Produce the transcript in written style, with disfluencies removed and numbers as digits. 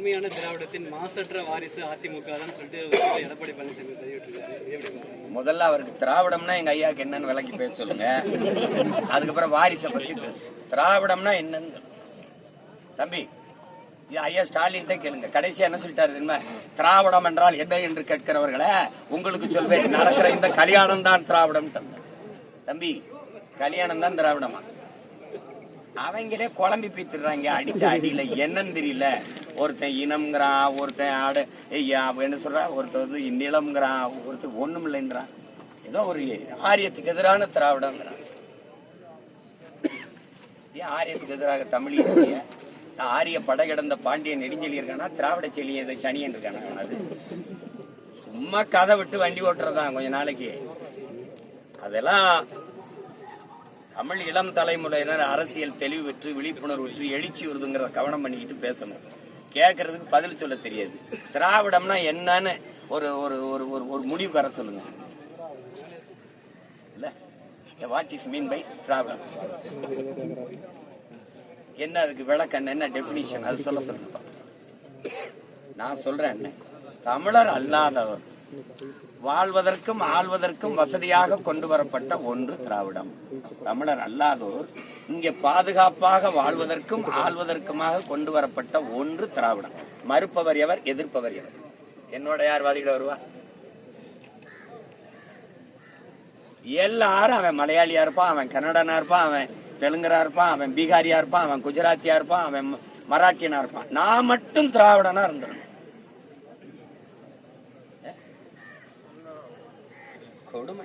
உண்மையான திராவிடத்தின் மாசற்ற வாரிசு அதிமுக தான் சொல்லிட்டு எடப்பாடி பழனிசாமி பதிவிட்டிருக்காரு. முதல்ல அவருக்கு திராவிடம்னா எங்க ஐயாக்கு என்னன்னு விளக்கி பேச சொல்லுங்க. அதுக்கப்புறம் வாரிசை பத்தி பேசுவோம். திராவிடம்னா என்னன்னு சொல்லுங்க தம்பி. ஐயா ஸ்டாலின்ட்டே கேளுங்க. கடைசியா என்ன சொல்லிட்டாரு தெரியுமா? திராவிடம் என்றால் என்ன என்று கேட்கிறவர்களே உங்களுக்கு சொல்வேன், நடக்கிற இந்த கல்யாணம் தான் திராவிடம். தம்பி கல்யாணம் தான் திராவிடமா? அவங்களே குழம்பி பீத்துறாங்க அடிச்ச அடியில. என்னன்னு தெரியல. ஒருத்தன் இனம்ங்கிறான், ஒருத்தன் ஆடு என்ன சொல்ற, ஒருத்தர் நிலம்ங்கிறான், ஒருத்தர் ஒண்ணும் இல்லைன்றான். ஏதோ ஒரு ஆரியத்துக்கு எதிரான திராவிடங்கிறான். ஏன் ஆரியத்துக்கு எதிராக தமிழ் ஆரிய படை கிடந்த பாண்டியன் நெடுஞ்செலி இருக்கானா, திராவிட செலி சனியன் இருக்கானா? அது சும்மா கதை விட்டு வண்டி ஓட்டுறதான் கொஞ்ச நாளைக்கு. அதெல்லாம் தமிழ் இளம் தலைமுறையினர் அரசியல் தெளிவு பெற்று விழிப்புணர்வு பெற்று எழுச்சி வருதுங்கிறத கவனம் பண்ணிக்கிட்டு பேசணும். கேட்கறதுக்கு பதில் சொல்ல தெரியாது. திராவிடம்னா என்னன்னு ஒரு ஒரு ஒரு ஒரு முடிவு வர சொல்லுங்க. இல்ல வாட் இஸ் மீன் பை திராவிடம்? என்ன அதுக்கு விளக்கம், என்ன டெபினிஷன், அது சொல்ல சொல்லுங்க. நான் சொல்றேன், தமிழர் அல்லாதவர் வாழ்வதற்கும் ஆள்வதற்கும் வசதியாக கொண்டு வரப்பட்ட ஒன்று திராவிடம். தமிழர் அல்லாதோர் இங்கே பாதுகாப்பாக வாழ்வதற்கும் ஆள்வதற்குமாக கொண்டு வரப்பட்ட ஒன்று திராவிடம். மறுப்பவர் எவர், எதிர்ப்பவர் எவர்? என்னோட யார் வாதிட வருவா? எல்லாரும் அவன் மலையாளியா இருப்பான், அவன் கன்னடனா இருப்பான், அவன் தெலுங்கரா இருப்பான், அவன் பீகாரியா இருப்பான், அவன் குஜராத்தியா இருப்பான், அவன் மராட்டியனா இருப்பான். நான் மட்டும் திராவிடனா இருந்துடணும். கொடுமை.